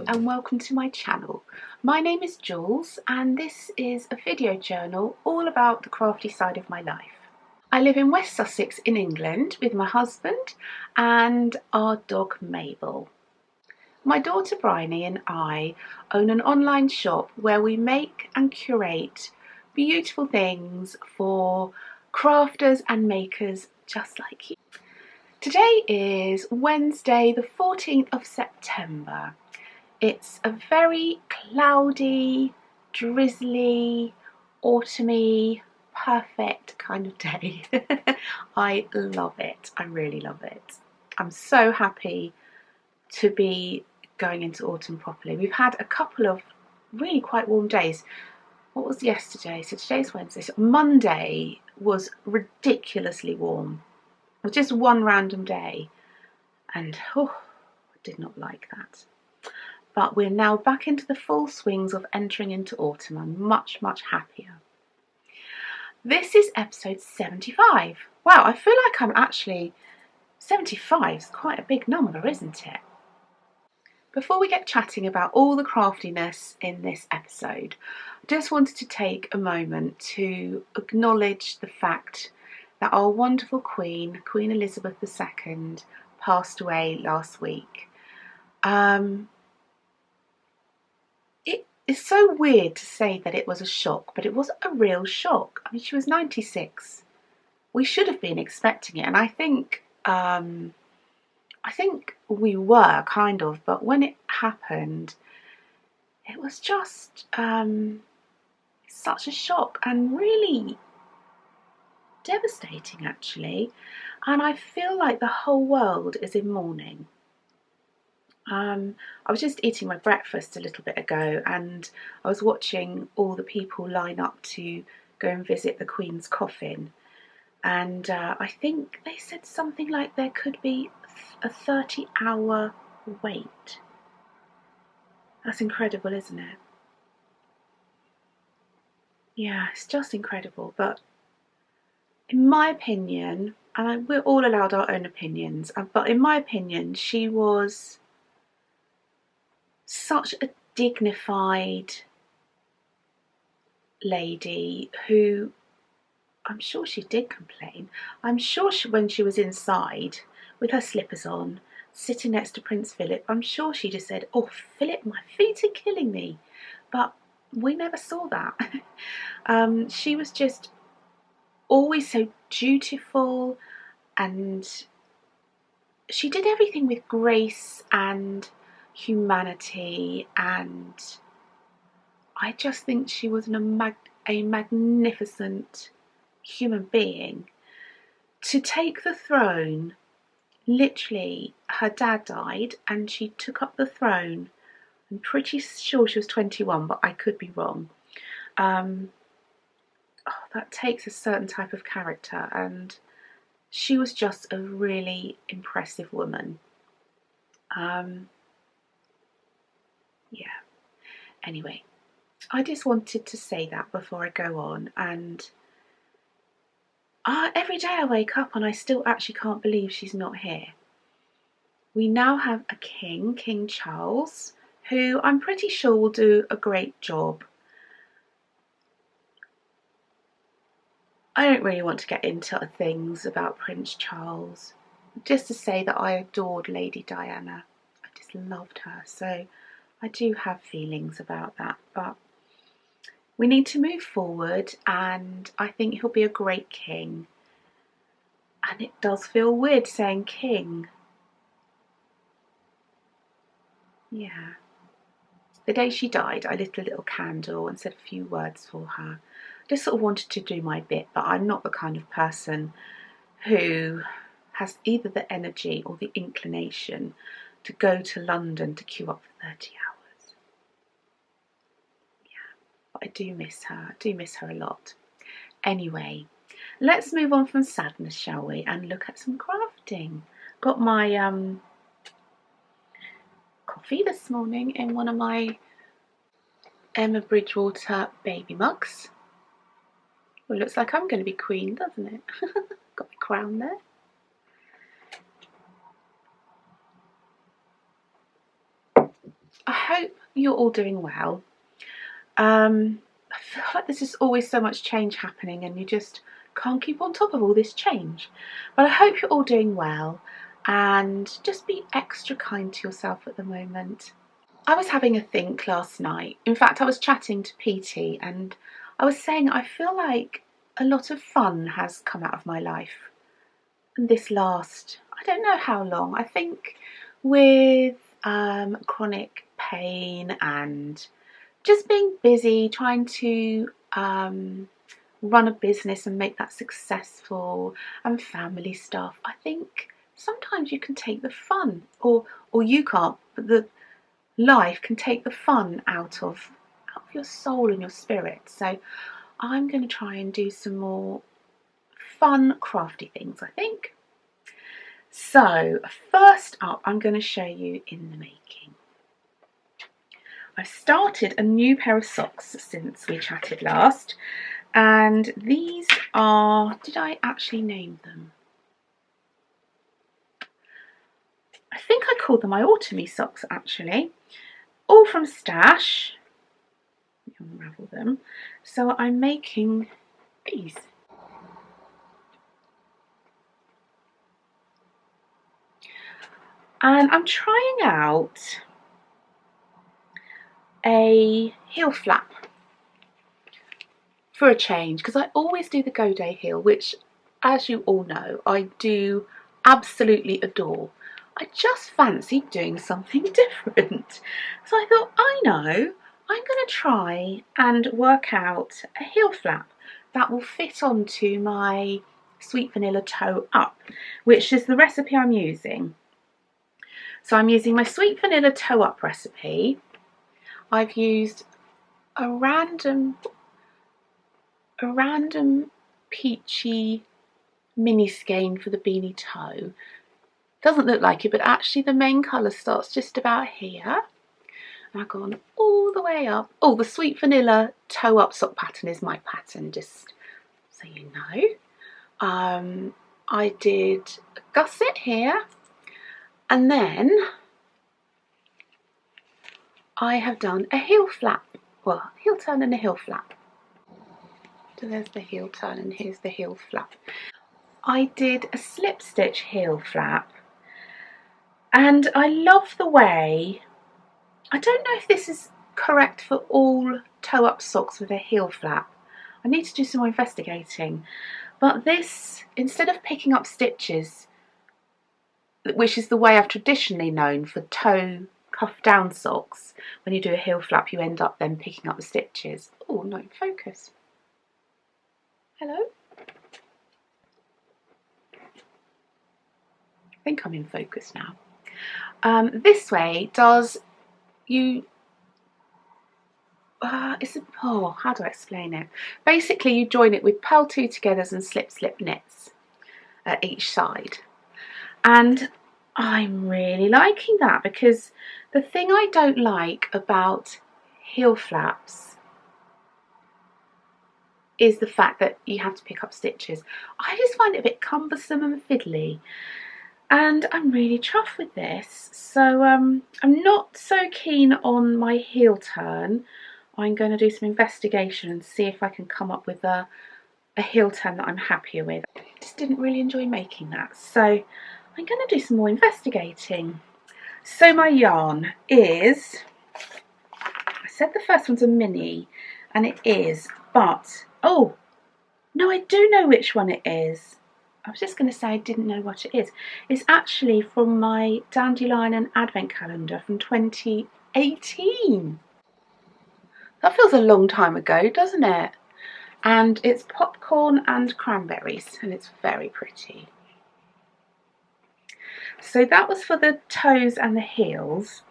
Hello and welcome to my channel. My name is Jules and this is a video journal all about the crafty side of my life. I live in West Sussex in England with my husband and our dog Mabel. My daughter Bryony and I own an online shop where we make and curate beautiful things for crafters and makers just like you. Today is Wednesday the 14th of September. It's a very cloudy, drizzly, autumny, perfect kind of day. I love it. I really love it. I'm so happy to be going into autumn properly. We've had a couple of really quite warm days. What was yesterday? So today's Wednesday. So Monday was ridiculously warm. It was just one random day. And I did not like that. But we're now back into the full swings of entering into autumn. I'm much happier. This is episode 75. Wow, I feel like I'm actually 75 is quite a big number, isn't it? Before we get chatting about all the craftiness in this episode, I just wanted to take a moment to acknowledge the fact that our wonderful Queen, Queen Elizabeth II, passed away last week. It's so weird to say that it was a shock, but it was a real shock. I mean, she was 96. We should have been expecting it, and I think we were kind of, but when it happened, it was just such a shock and really devastating, actually. And I feel like the whole world is in mourning. I was just eating my breakfast a little bit ago and I was watching all the people line up to go and visit the Queen's coffin, and I think they said something like there could be a 30-hour wait. That's incredible, isn't it? Yeah, it's just incredible. But in my opinion, and we're all allowed our own opinions, but in my opinion she was such a dignified lady who, I'm sure she did complain. I'm sure when she was inside with her slippers on, sitting next to Prince Philip, I'm sure she just said, "Oh, Philip, my feet are killing me." But we never saw that. She was just always so dutiful, and she did everything with grace and humanity, and I just think she was a magnificent human being. To take the throne, literally her dad died and she took up the throne. I'm pretty sure she was 21, but I could be wrong. That takes a certain type of character, and she was just a really impressive woman. Yeah. Anyway, I just wanted to say that before I go on. And every day I wake up and I still actually can't believe she's not here. We now have a king, King Charles, who I'm pretty sure will do a great job. I don't really want to get into things about Prince Charles, just to say that I adored Lady Diana. I just loved her, so I do have feelings about that, but we need to move forward, and I think he'll be a great king. And it does feel weird saying king. Yeah. The day she died, I lit a little candle and said a few words for her. I just sort of wanted to do my bit, but I'm not the kind of person who has either the energy or the inclination to go to London to queue up for 30 hours. Yeah, but I do miss her. I do miss her a lot. Anyway, let's move on from sadness, shall we, and look at some crafting. Got my coffee this morning in one of my Emma Bridgewater baby mugs. Well, looks like I'm going to be queen, doesn't it? Got my crown there. I hope you're all doing well. I feel like there's just always so much change happening and you just can't keep on top of all this change. But I hope you're all doing well and just be extra kind to yourself at the moment. I was having a think last night. In fact, I was chatting to PT and I was saying I feel like a lot of fun has come out of my life. And this last, I don't know how long, I think with chronic pain and just being busy, trying to run a business and make that successful, and family stuff. I think sometimes you can take the fun, or you can't, but the life can take the fun out of your soul and your spirit. So I'm going to try and do some more fun, crafty things, I think. So first up, I'm going to show you in the making. I've started a new pair of socks since we chatted last, and these are, did I actually name them? I think I called them my autumny socks actually, all from Stash. Let me unravel them. So I'm making these. And I'm trying out a heel flap for a change, because I always do the Go Day heel, which, as you all know, I do absolutely adore. I just fancied doing something different. So I thought, I know, I'm going to try and work out a heel flap that will fit onto my sweet vanilla toe up, which is the recipe I'm using. So I'm using my sweet vanilla toe up recipe. I've used a random peachy mini skein for the beanie toe. Doesn't look like it, but actually the main colour starts just about here. And I've gone all the way up. Oh, the sweet vanilla toe up sock pattern is my pattern, just so you know. I did a gusset here, and then I have done a heel flap. Well, heel turn and a heel flap. So there's the heel turn and here's the heel flap. I did a slip stitch heel flap, and I love the way, I don't know if this is correct for all toe up socks with a heel flap. I need to do some more investigating. But this, instead of picking up stitches, which is the way I've traditionally known for toe cuff down socks, when you do a heel flap you end up then picking up the stitches. Oh, no, focus. Hello? I think I'm in focus now. This way does you, how do I explain it? Basically you join it with purl two togethers and slip knits at each side. And I'm really liking that, because the thing I don't like about heel flaps is the fact that you have to pick up stitches. I just find it a bit cumbersome and fiddly, and I'm really chuffed with this. So I'm not so keen on my heel turn. I'm going to do some investigation and see if I can come up with a heel turn that I'm happier with. I just didn't really enjoy making that, so I'm going to do some more investigating. So my yarn is, I said the first one's a mini, and it is, but, oh, no, I do know which one it is. I was just going to say I didn't know what it is. It's actually from my Dandelion and Advent calendar from 2018. That feels a long time ago, doesn't it? And it's popcorn and cranberries, and it's very pretty. So that was for the toes and the heels.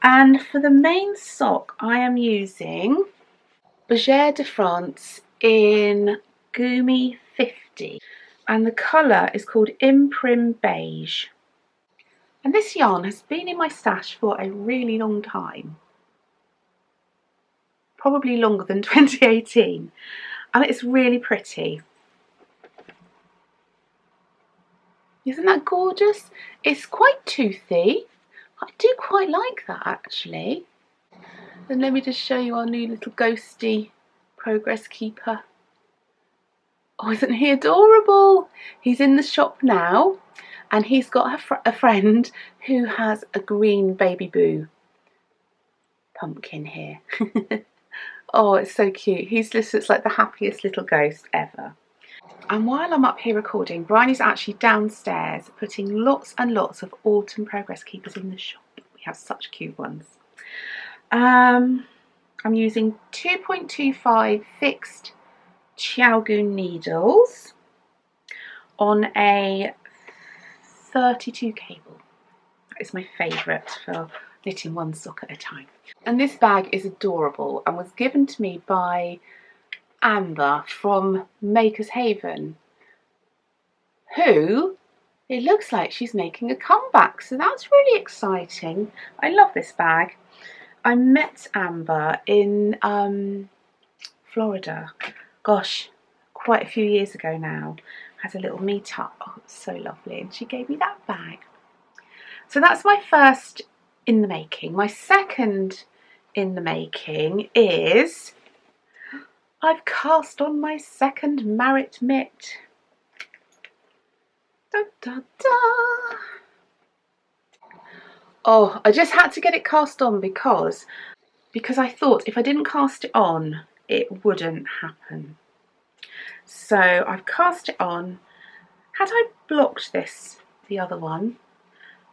And for the main sock I am using Bergère de France in Gumi 50. And the colour is called Imprim Beige. And this yarn has been in my stash for a really long time. Probably longer than 2018. And it's really pretty. Isn't that gorgeous? It's quite toothy. I do quite like that actually. And let me just show you our new little ghosty progress keeper. Oh, isn't he adorable? He's in the shop now and he's got a friend who has a green baby boo pumpkin here. Oh, it's so cute. He's just looks like the happiest little ghost ever. And while I'm up here recording, Bryony's actually downstairs putting lots and lots of autumn progress keepers in the shop. We have such cute ones. I'm using 2.25 fixed Chiaogu needles on a 32 cable. That is my favourite for knitting one sock at a time. And this bag is adorable and was given to me by Amber from Maker's Haven, who it looks like she's making a comeback, so that's really exciting. I love this bag. I met Amber in Florida, gosh, quite a few years ago now. Had a little meet up. Oh, it's so lovely, and she gave me that bag. So that's my first in the making. My second in the making is I've cast on my second Marrett mitt. Da, da, da. Oh, I just had to get it cast on because I thought if I didn't cast it on, it wouldn't happen. So I've cast it on. Had I blocked this, the other one,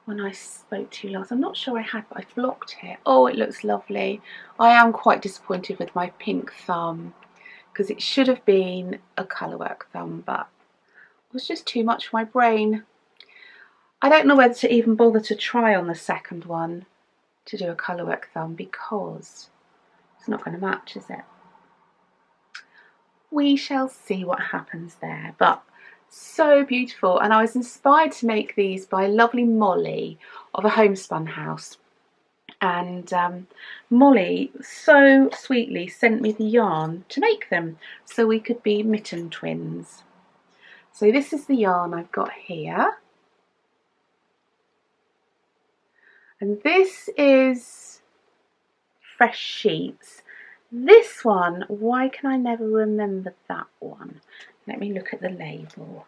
when I spoke to you last? I'm not sure I had, but I blocked it. Oh, it looks lovely. I am quite disappointed with my pink thumb because it should have been a colourwork thumb, but it was just too much for my brain. I don't know whether to even bother to try on the second one to do a colourwork thumb because it's not going to match, is it? We shall see what happens there, but so beautiful. And I was inspired to make these by lovely Molly of a homespun house, and Molly so sweetly sent me the yarn to make them so we could be Mitten twins. So this is the yarn I've got here, and this is Fresh Sheets. This one, why can I never remember that one? Let me look at the label.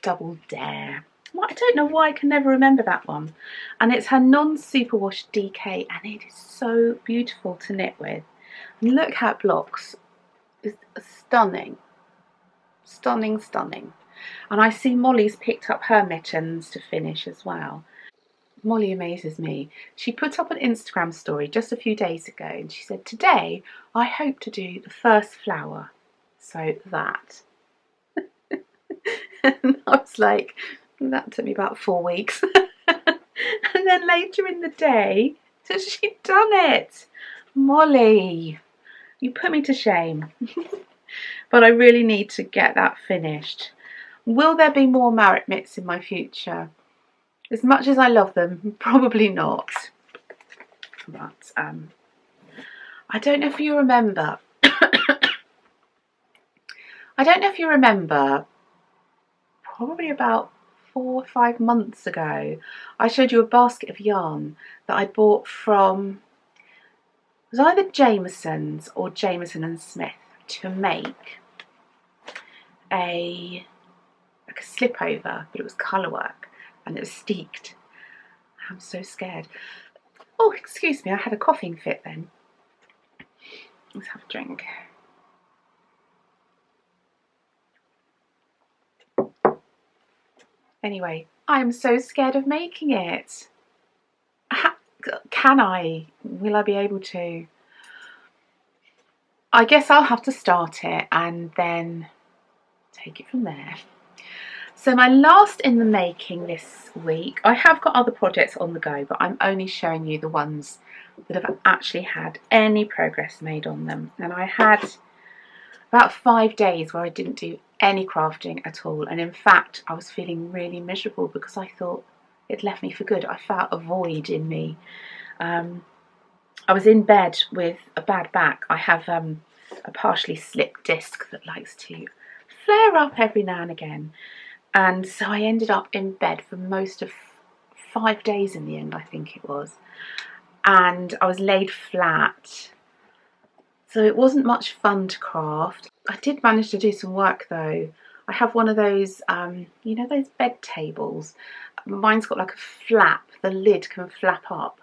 Double Dare. Well, I don't know why I can never remember that one. And it's her non-superwash DK, and it is so beautiful to knit with. And look how it blocks. It's stunning. Stunning, stunning. And I see Molly's picked up her mittens to finish as well. Molly amazes me. She put up an Instagram story just a few days ago and she said, today I hope to do the first flower. So that. And I was like, that took me about 4 weeks. And then later in the day, she'd done it. Molly, you put me to shame. But I really need to get that finished. Will there be more Marrett mitts in my future? As much as I love them, probably not. But I don't know if you remember. I don't know if you remember, probably about 4 or 5 months ago, I showed you a basket of yarn that I bought from, it was either Jameson's or Jameson and Smith, to make like a slip over, but it was colourwork and it was steeked. I'm so scared. Oh, excuse me, I had a coughing fit then. Let's have a drink. Anyway, I'm so scared of making it. Can I? Will I be able to? I guess I'll have to start it and then take it from there. So my last in the making this week, I have got other projects on the go, but I'm only showing you the ones that have actually had any progress made on them. And I had about 5 days where I didn't do any crafting at all, and in fact I was feeling really miserable because I thought it left me for good. I felt a void in me. I was in bed with a bad back. I have a partially slipped disc that likes to flare up every now and again, and so I ended up in bed for most of 5 days in the end, I think it was, and I was laid flat, so it wasn't much fun to craft. I did manage to do some work though. I have one of those, you know, those bed tables. Mine's got like a flap, the lid can flap up,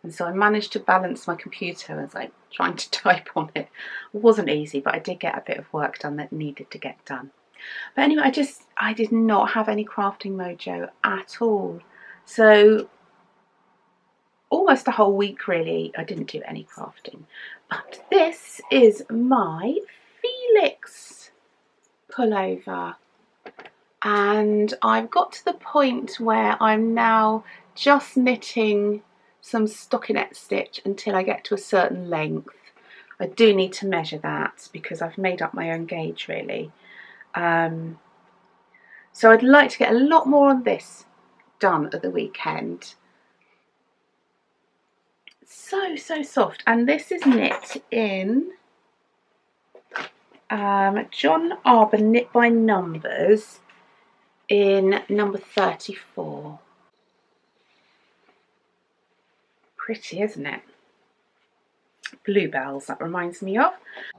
and so I managed to balance my computer as I'm trying to type on it. It wasn't easy, but I did get a bit of work done that needed to get done. But anyway, I did not have any crafting mojo at all. So almost a whole week really, I didn't do any crafting. But this is my Felix pullover. And I've got to the point where I'm now just knitting some stockinette stitch until I get to a certain length. I do need to measure that because I've made up my own gauge really. So I'd like to get a lot more on this done at the weekend. So soft, and this is knit in John Arbor Knit by Numbers in number 34. Pretty, isn't it? Bluebells, that reminds me of.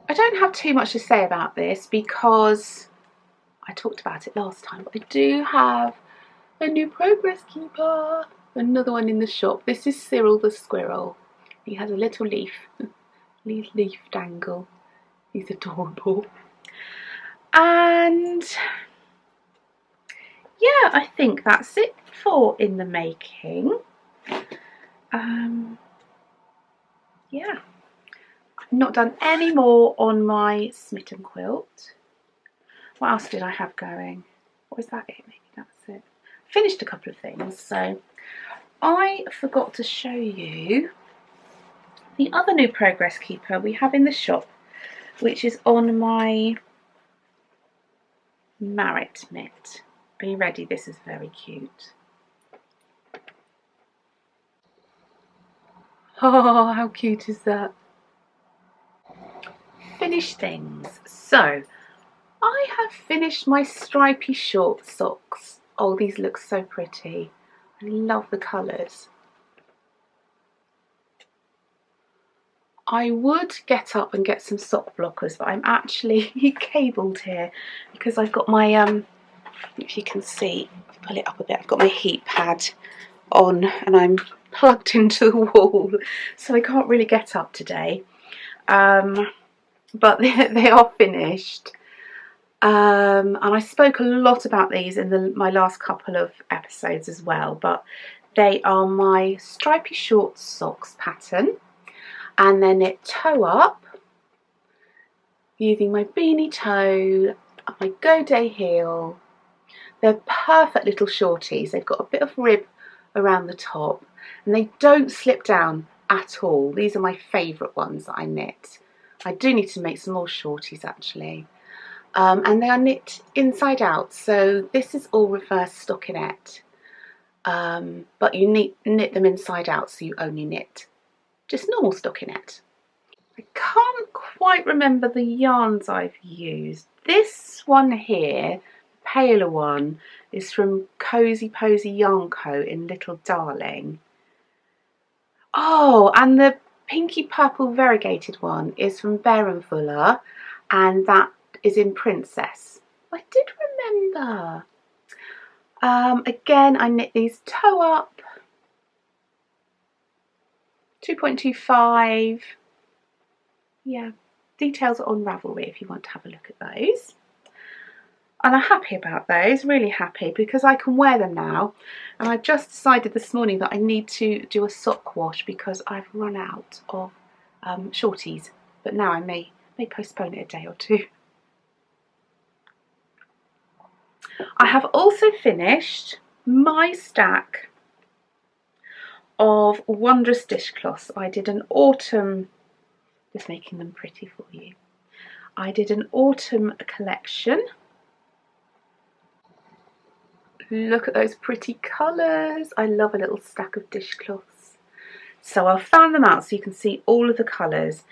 I don't have too much to say about this because I talked about it last time, but I do have a new progress keeper, another one in the shop. This is Cyril the squirrel. He has a little leaf dangle. He's adorable. And yeah, I think that's it for in the making. Yeah, I've not done any more on my Mitten quilt. What else did I have going? Or is that it? Maybe that's it. Finished a couple of things. So I forgot to show you the other new progress keeper we have in the shop, which is on my Marret mitt. Are you ready? This is very cute. Oh, how cute is that? Finished things. So I have finished my stripy short socks. Oh, these look so pretty. I love the colours. I would get up and get some sock blockers, but I'm actually cabled here because I've got my, if you can see, I'll pull it up a bit, I've got my heat pad on and I'm plugged into the wall, so I can't really get up today. But they are finished. And I spoke a lot about these in my last couple of episodes as well, but they are my stripy short socks pattern, and then knit toe up using my beanie toe and my Go Day heel. They're perfect little shorties. They've got a bit of rib around the top and they don't slip down at all. These are my favourite ones that I knit. I do need to make some more shorties actually. And they are knit inside out, so this is all reverse stockinette, but you knit them inside out, so you only knit just normal stockinette. I can't quite remember the yarns I've used. This one here, the paler one, is from Cozy Posy Yarn Co. in Little Darling. Oh, and the pinky purple variegated one is from Bear & Fuller, and that is in Princess. I did remember. Again, I knit these toe up, 2.25. Yeah, details are on Ravelry if you want to have a look at those. And I'm happy about those, really happy, because I can wear them now. And I've just decided this morning that I need to do a sock wash because I've run out of shorties. But now I may postpone it a day or two. I have also finished my stack of wondrous dishcloths. I did an autumn, just making them pretty for you. I did an autumn collection. Look at those pretty colours. I love a little stack of dishcloths. So I'll fan them out so you can see all of the colours.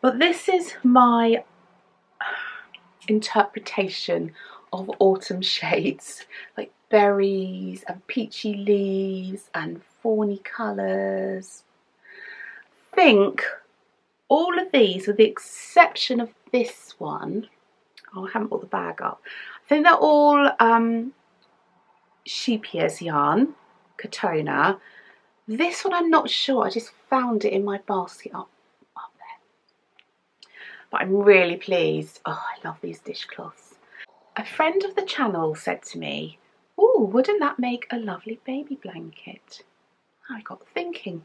But this is my interpretation of autumn shades, like berries and peachy leaves and fawny colours. I think all of these, with the exception of this one, oh, I haven't brought the bag up, I think they're all sheep ears yarn, Katona. This one I'm not sure, I just found it in my basket up there. But I'm really pleased. Oh, I love these dishcloths. A friend of the channel said to me, "Oh, wouldn't that make a lovely baby blanket?" I got thinking,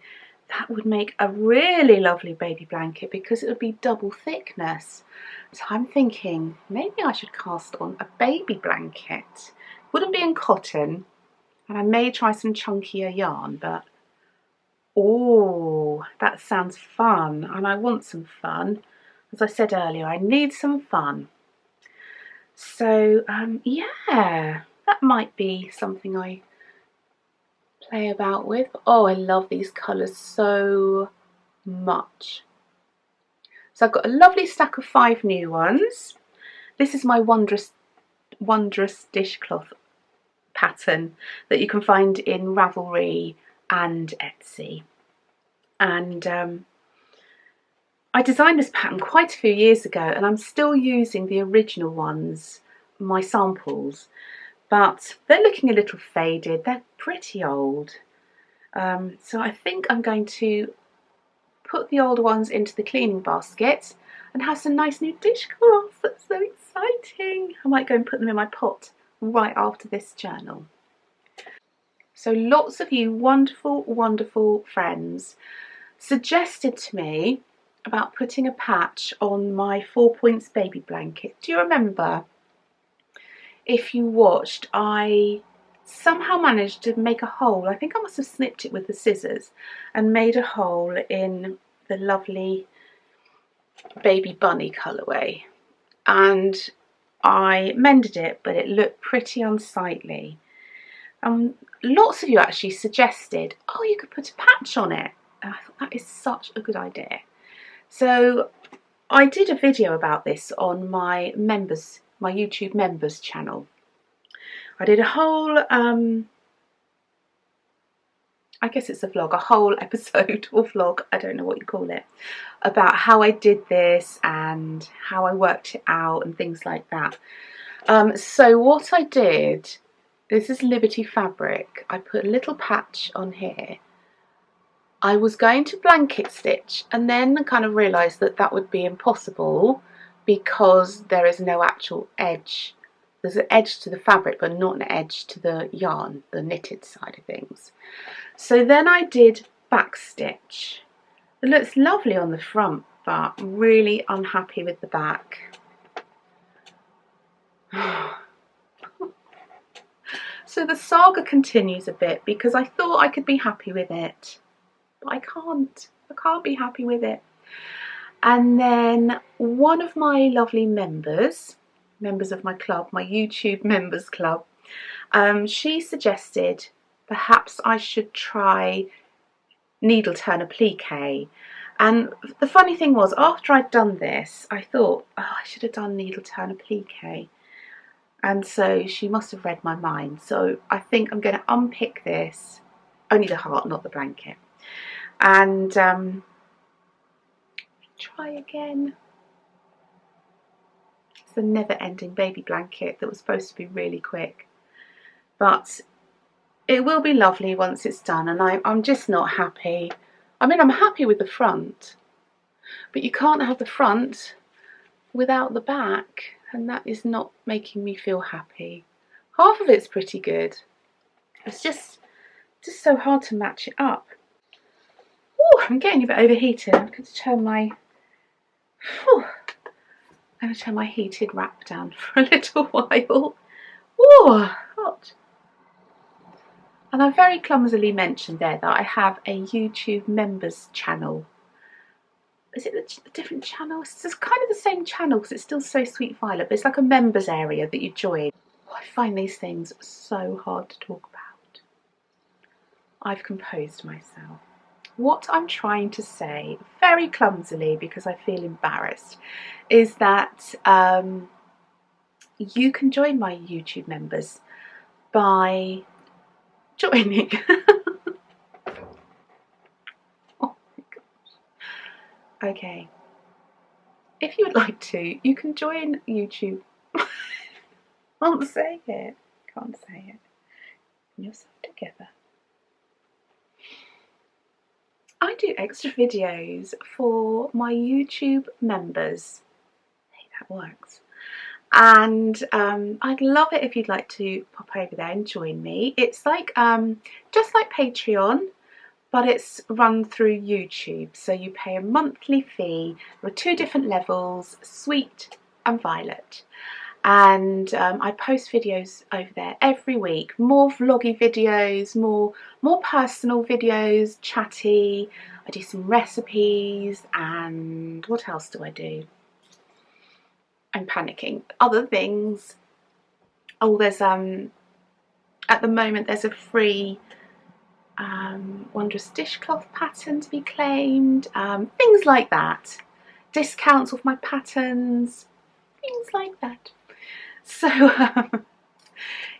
that would make a really lovely baby blanket because it would be double thickness. So I'm thinking maybe I should cast on a baby blanket. Wouldn't be in cotton, and I may try some chunkier yarn, but oh, that sounds fun, and I want some fun. As I said earlier, I need some fun. So yeah, that might be something I play about with. Oh, I love these colours so much. So I've got a lovely stack of 5 new ones. This is my wondrous dishcloth pattern that you can find in Ravelry and Etsy. And I designed this pattern quite a few years ago, and I'm still using the original ones, my samples, but they're looking a little faded. They're pretty old. So I think I'm going to put the old ones into the cleaning basket and have some nice new dishcloths. That's so exciting. I might go and put them in my pot right after this journal. So lots of you wonderful friends suggested to me about putting a patch on my 4 points baby blanket. Do you remember? If you watched, I somehow managed to make a hole. I think I must have snipped it with the scissors and made a hole in the lovely baby bunny colourway, and I mended it, but it looked pretty unsightly. Lots of you actually suggested, oh, you could put a patch on it. And I thought that is such a good idea. So I did a video about this on my YouTube members channel. I did a whole, I guess it's a vlog, a whole episode or vlog, I don't know what you call it, about how I did this and how I worked it out and things like that. So what I did, this is Liberty fabric, I put a little patch on here. I was going to blanket stitch and then kind of realised that that would be impossible because there is no actual edge. There's an edge to the fabric but not an edge to the yarn, the knitted side of things. So then I did back stitch. It looks lovely on the front, but I'm really unhappy with the back. So the saga continues a bit because I thought I could be happy with it, but I can't be happy with it. And then one of my lovely members of my club, my YouTube members club, she suggested perhaps I should try needle turn applique. And the funny thing was, after I'd done this, I thought, oh, I should have done needle turn applique. And so she must have read my mind. So I think I'm going to unpick this, only the heart, not the blanket, and try again. It's a never-ending baby blanket that was supposed to be really quick, but it will be lovely once it's done. And I'm just not happy. I mean, I'm happy with the front, but you can't have the front without the back, and that is not making me feel happy. Half of it's pretty good. It's just so hard to match it up. Oh, I'm getting a bit overheated. I'm going to turn my heated wrap down for a little while. Oh, hot. And I very clumsily mentioned there that I have a YouTube members channel. Is it a different channel? It's kind of the same channel because it's still So Sweet Violet, but it's like a members area that you join. Oh, I find these things so hard to talk about. I've composed myself. What I'm trying to say, very clumsily because I feel embarrassed, is that you can join my YouTube members by joining. Oh my gosh. Okay. If you would like to, you can join YouTube. Can't say it. Can't say it. Put yourself together. I do extra videos for my YouTube members. Hey, that works. And I'd love it if you'd like to pop over there and join me. It's like just like Patreon, but it's run through YouTube. So you pay a monthly fee. There are 2 different levels, Sweet and Violet. And I post videos over there every week. More vloggy videos, more personal videos, chatty. I do some recipes, and what else do I do? I'm panicking. Other things. Oh, there's at the moment there's a free wondrous dishcloth pattern to be claimed. Things like that. Discounts off my patterns. Things like that. So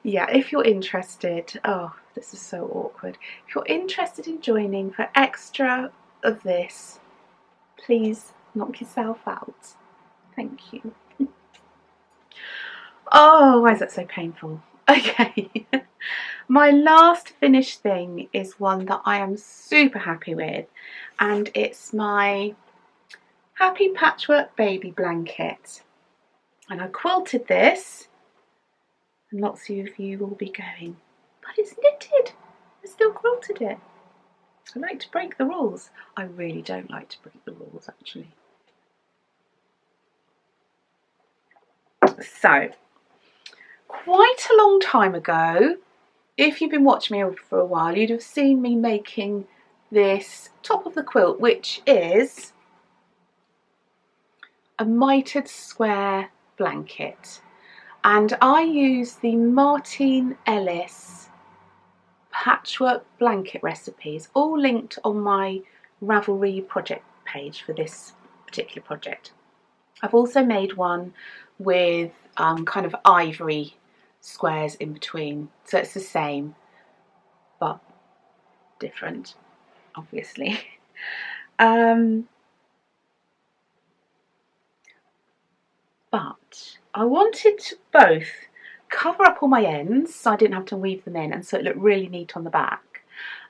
yeah, if you're interested, oh, this is so awkward. If you're interested in joining for extra of this, please knock yourself out. Thank you. Oh, why is that so painful? Okay. My last finished thing is one that I am super happy with, and it's my Happy Patchwork Baby Blanket. And I quilted this, and lots of you will be going, but it's knitted. I still quilted it. I like to break the rules. I really don't like to break the rules, actually. So, quite a long time ago, if you've been watching me for a while, you'd have seen me making this top of the quilt, which is a mitered square blanket. And I use the Martine Ellis patchwork blanket recipes, all linked on my Ravelry project page for this particular project. I've also made one with kind of ivory squares in between, so it's the same but different, obviously. But I wanted to both cover up all my ends so I didn't have to weave them in, and so it looked really neat on the back,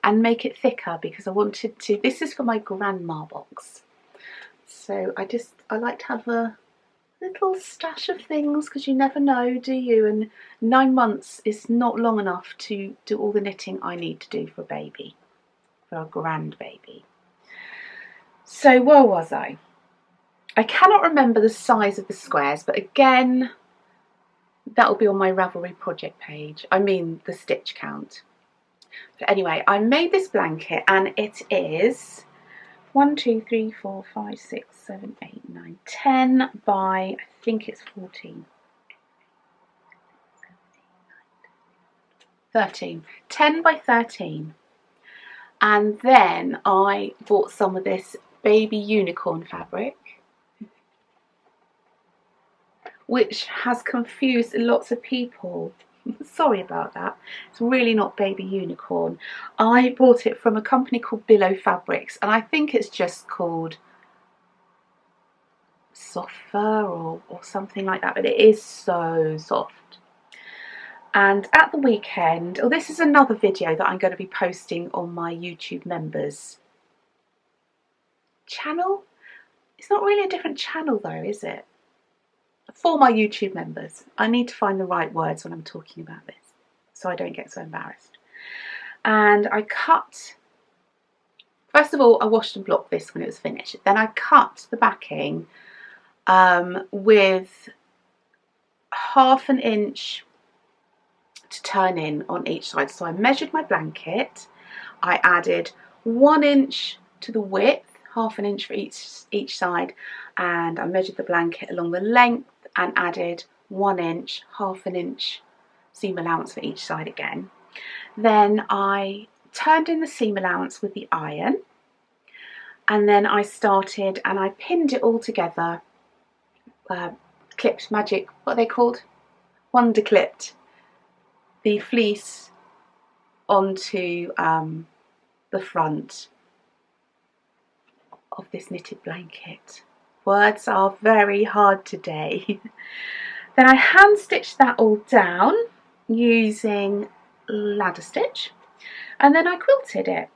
and make it thicker because I wanted to, this is for my grandma box, so I like to have a little stash of things, because you never know, do you? And 9 months is not long enough to do all the knitting I need to do for a baby, for our grandbaby. So where was I? I cannot remember the size of the squares, but again, that will be on my Ravelry project page. I mean the stitch count. But anyway, I made this blanket, and it is 1, 2, 3, 4, 5, 6, 7, 8, 9, 10 by, I think it's 14. 13. 10 by 13. And then I bought some of this baby unicorn fabric, which has confused lots of people. Sorry about that. It's really not baby unicorn. I bought it from a company called Billow Fabrics, and I think it's just called soft fur or something like that, but it is so soft. And at the weekend, this is another video that I'm going to be posting on my YouTube members channel. It's not really a different channel though, is it? For my YouTube members. I need to find the right words when I'm talking about this so I don't get so embarrassed. And I cut, first of all I washed and blocked this when it was finished, then I cut the backing with 1/2 inch to turn in on each side. So I measured my blanket, I added 1 inch to the width, 1/2 inch for each side, and I measured the blanket along the length and added 1 inch, 1/2 inch seam allowance for each side again. Then I turned in the seam allowance with the iron, and then I started and I pinned it all together, clipped magic, what are they called? wonder clipped the fleece onto the front of this knitted blanket. Words are very hard today. Then I hand stitched that all down using ladder stitch, and then I quilted it.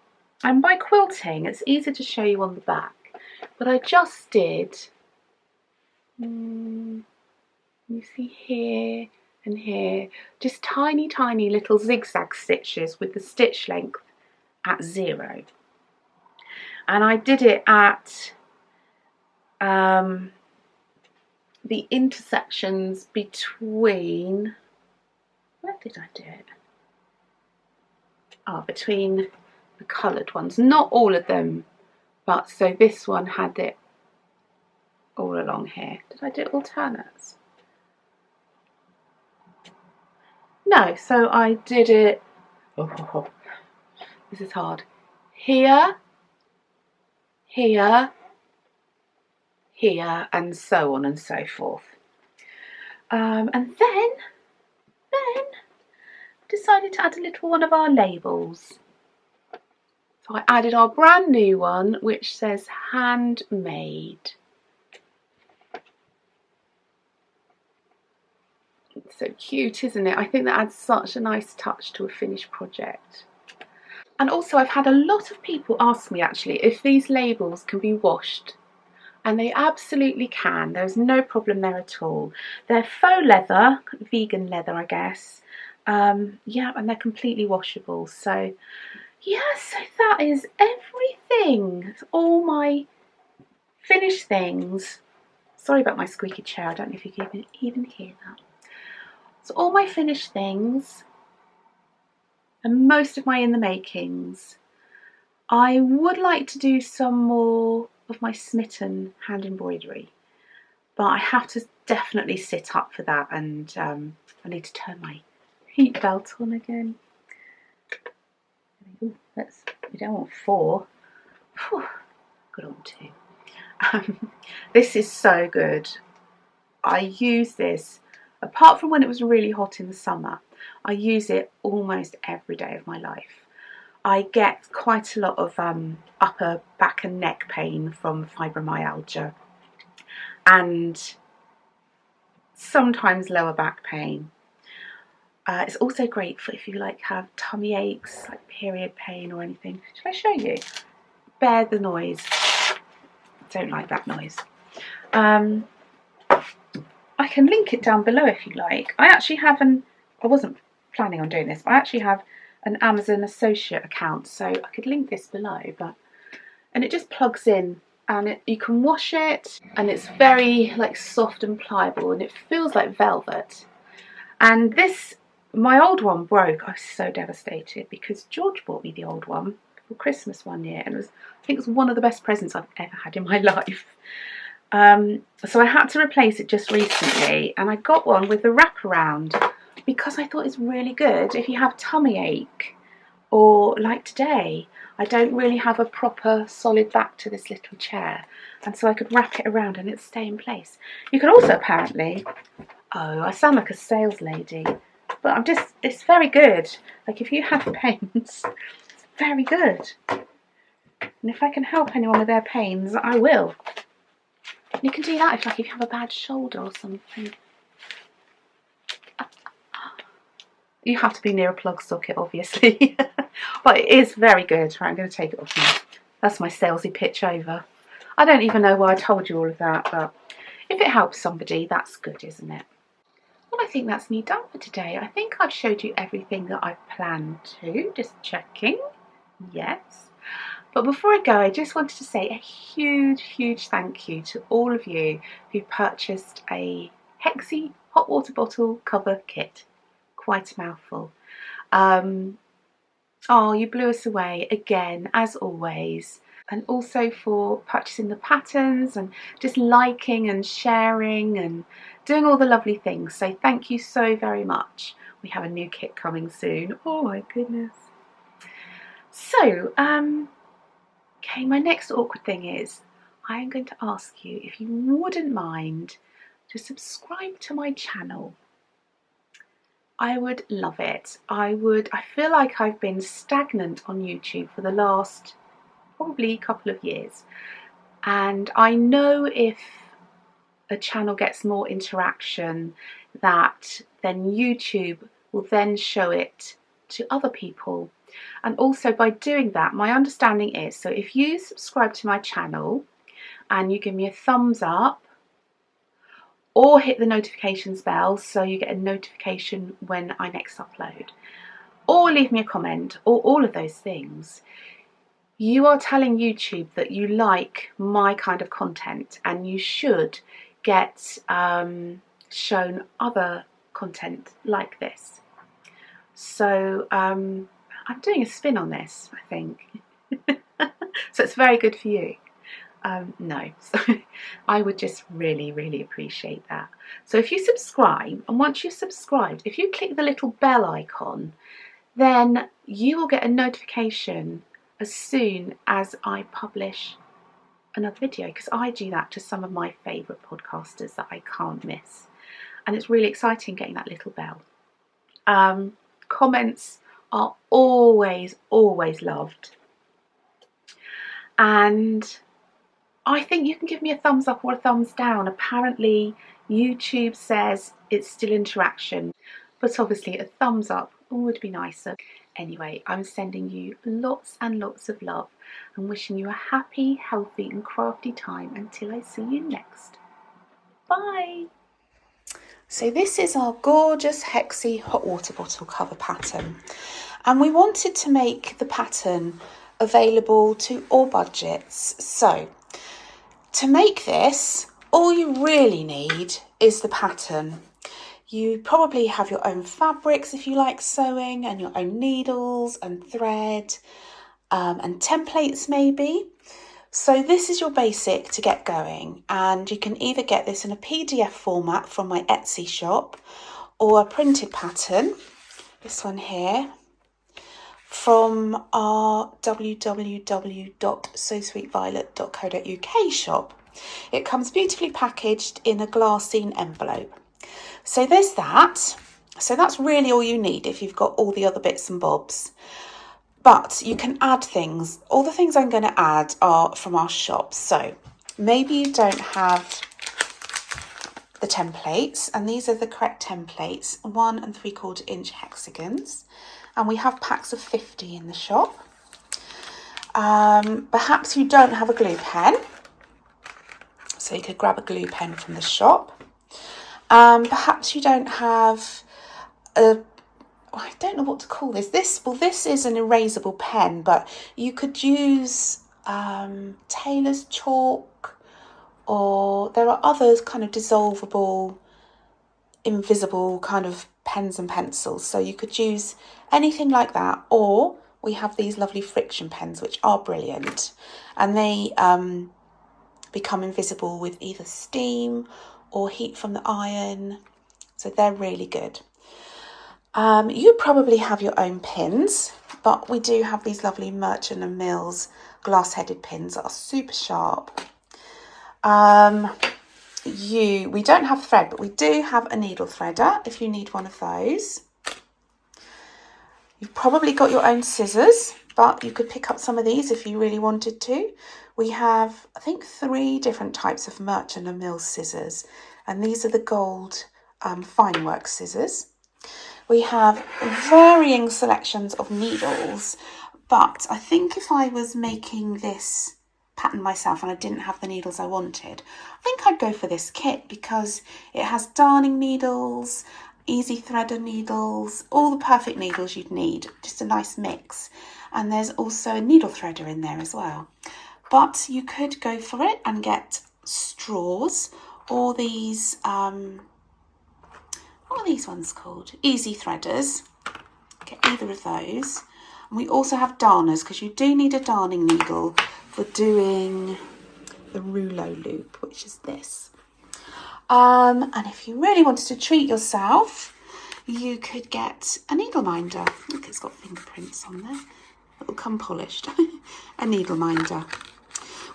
And by quilting, it's easier to show you on the back, but I just did, you see here and here, just tiny little zigzag stitches with the stitch length at 0. And I did it at the intersections between, where did I do it? Oh, between the coloured ones, not all of them, but so this one had it all along here. Did I do alternates? No, so I did it, oh, this is hard, here, here, here, and so on and so forth. And then decided to add a little one of our labels. So I added our brand new one, which says handmade. It's so cute, isn't it? I think that adds such a nice touch to a finished project. And also I've had a lot of people ask me actually if these labels can be washed. And they absolutely can. There's no problem there at all. They're faux leather, vegan leather I guess. Yeah, and they're completely washable. So yeah, so that is everything. It's all my finished things. Sorry about my squeaky chair, I don't know if you can even hear that. So all my finished things and most of my in the makings. I would like to do some more of my Mitten hand embroidery, but I have to definitely sit up for that, and I need to turn my heat belt on again. Ooh, we don't want 4. Whew, good on 2. This is so good. I use this, apart from when it was really hot in the summer, I use it almost every day of my life. I get quite a lot of upper back and neck pain from fibromyalgia, and sometimes lower back pain. It's also great for if you like have tummy aches, like period pain or anything. Shall I show you? Bear the noise. Don't like that noise. I can link it down below if you like. I actually have I wasn't planning on doing this, but I actually have an Amazon associate account, so I could link this below. And it just plugs in, and you can wash it, and it's very like soft and pliable, and it feels like velvet. And this, my old one broke. I was so devastated because George bought me the old one for Christmas one year, and I think it was one of the best presents I've ever had in my life. So I had to replace it just recently, and I got one with the wraparound because I thought it's really good if you have tummy ache, or like today I don't really have a proper solid back to this little chair, and so I could wrap it around and it'd stay in place. You can also apparently, oh, I sound like a sales lady, but it's very good. Like if you have pains, it's very good. And if I can help anyone with their pains, I will. You can do that if you have a bad shoulder or something. You have to be near a plug socket, obviously. But it is very good. Right, I'm going to take it off now. That's my salesy pitch over. I don't even know why I told you all of that, but if it helps somebody, that's good, isn't it? Well, I think that's me done for today. I think I've showed you everything that I planned to. Just checking. Yes. But before I go, I just wanted to say a huge thank you to all of you who purchased a Hexi hot water bottle cover kit. Quite a mouthful. Oh, you blew us away again, as always. And also for purchasing the patterns and just liking and sharing and doing all the lovely things. So thank you so very much. We have a new kit coming soon. Oh my goodness. So, okay, my next awkward thing is I am going to ask you if you wouldn't mind to subscribe to my channel. I would love it. I feel like I've been stagnant on YouTube for the last probably couple of years, and I know if a channel gets more interaction, that then YouTube will then show it to other people. And also by doing that, my understanding is, so if you subscribe to my channel and you give me a thumbs up or hit the notifications bell so you get a notification when I next upload, or leave me a comment, or all of those things, you are telling YouTube that you like my kind of content and you should get shown other content like this. So I'm doing a spin on this, I think. So it's very good for you. No, so I would just really appreciate that. So if you subscribe, and once you've subscribed, if you click the little bell icon, then you will get a notification as soon as I publish another video, because I do that to some of my favourite podcasters that I can't miss, and it's really exciting getting that little bell. Comments are always loved, and I think you can give me a thumbs up or a thumbs down. Apparently YouTube says it's still interaction, but obviously a thumbs up would be nicer. Anyway, I'm sending you lots and lots of love and wishing you a happy, healthy and crafty time until I see you next. Bye! So this is our gorgeous Hexi hot water bottle cover pattern, and we wanted to make the pattern available to all budgets. So to make this, all you really need is the pattern. You probably have your own fabrics if you like sewing, and your own needles and thread and templates maybe. So this is your basic to get going, and you can either get this in a PDF format from my Etsy shop or a printed pattern, this one here, from our www.sosweetviolet.co.uk shop. It comes beautifully packaged in a glassine envelope. So there's that. So that's really all you need if you've got all the other bits and bobs. But you can add things. All the things I'm going to add are from our shop. So maybe you don't have the templates, and these are the correct templates, 1 3/4 inch hexagons, and we have packs of 50 in the shop. Perhaps you don't have a glue pen, so you could grab a glue pen from the shop. Perhaps you don't have I don't know what to call this. This is an erasable pen, but you could use tailor's chalk, or there are others kind of dissolvable, invisible kind of pens and pencils. So you could use anything like that, or we have these lovely friction pens, which are brilliant, and they become invisible with either steam or heat from the iron. So they're really good. You probably have your own pins, but we do have these lovely Merchant & Mills glass-headed pins that are super sharp. We don't have thread, but we do have a needle threader if you need one of those. You've probably got your own scissors, but you could pick up some of these if you really wanted to. We have, I think, 3 different types of Merchant & Mills scissors, and these are the gold fine work scissors. We have varying selections of needles, but I think if I was making this pattern myself and I didn't have the needles I wanted, I think I'd go for this kit because it has darning needles, easy threader needles, all the perfect needles you'd need, just a nice mix. And there's also a needle threader in there as well. But you could go for it and get straws, or these what are these ones called? Easy threaders. Get either of those. And we also have darners, because you do need a darning needle for doing the rouleau loop, which is this. And if you really wanted to treat yourself, you could get a needle minder. Look, it's got fingerprints on there. It'll come polished. A needle minder.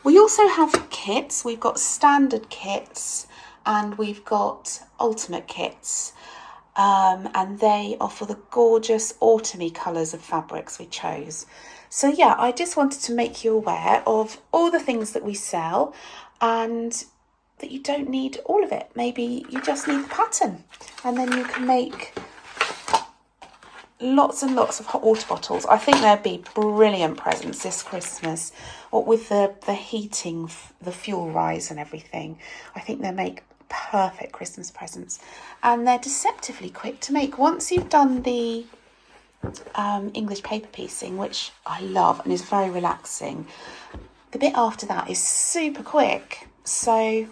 We also have kits. We've got standard kits and we've got ultimate kits. and they offer the gorgeous autumny colours of fabrics we chose. So yeah, I just wanted to make you aware of all the things that we sell, and that you don't need all of it. Maybe you just need the pattern, and then you can make lots and lots of hot water bottles. I think they'd be brilliant presents this Christmas, or with the heating, the fuel rise and everything. I think they make perfect Christmas presents, and they're deceptively quick to make. Once you've done the English paper piecing, which I love and is very relaxing, the bit after that is super quick, so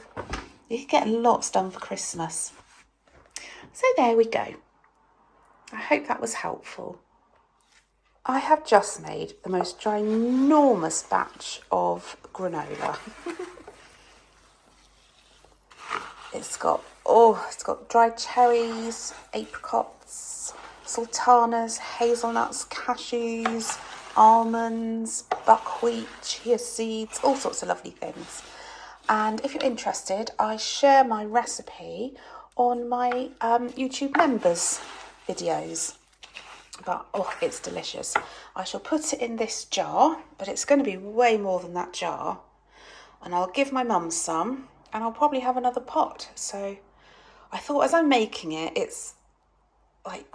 you can get lots done for Christmas. So there we go. I hope that was helpful. I have just made the most ginormous batch of granola. It's got dried cherries, apricots, sultanas, hazelnuts, cashews, almonds, buckwheat, chia seeds, all sorts of lovely things. And if you're interested, I share my recipe on my YouTube members videos. But oh, it's delicious. I shall put it in this jar, but it's going to be way more than that jar. And I'll give my mum some, and I'll probably have another pot. So I thought, as I'm making it, it's like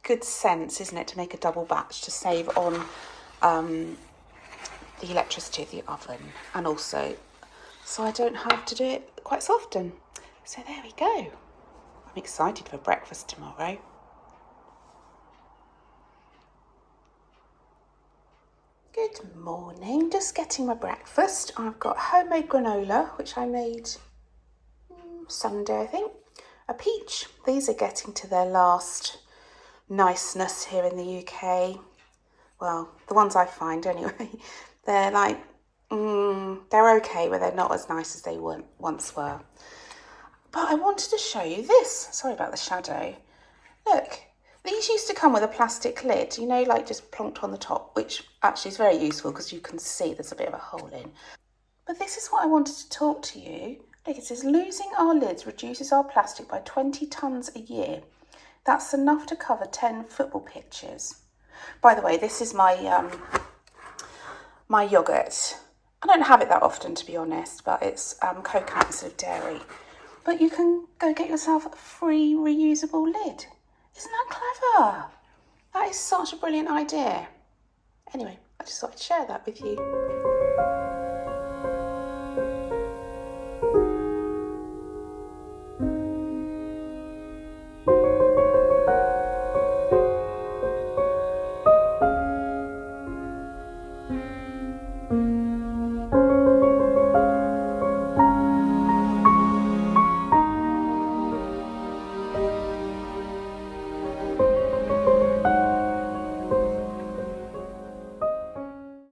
good sense, isn't it, to make a double batch to save on the electricity of the oven, and also so I don't have to do it quite so often. So there we go. I'm excited for breakfast tomorrow. Good morning, just getting my breakfast. I've got homemade granola, which I made Sunday, I think. A peach. These are getting to their last niceness here in the UK. Well, the ones I find anyway. They're like, they're okay, but they're not as nice as they once were. But I wanted to show you this. Sorry about the shadow. Look. These used to come with a plastic lid, you know, like just plonked on the top, which actually is very useful because you can see there's a bit of a hole in. But this is what I wanted to talk to you. Look, it says, losing our lids reduces our plastic by 20 tonnes a year. That's enough to cover 10 football pitches. By the way, this is my my yoghurt. I don't have it that often, to be honest, but it's coconut instead of dairy. But you can go get yourself a free reusable lid. Isn't that clever? That is such a brilliant idea. Anyway, I just thought I'd share that with you.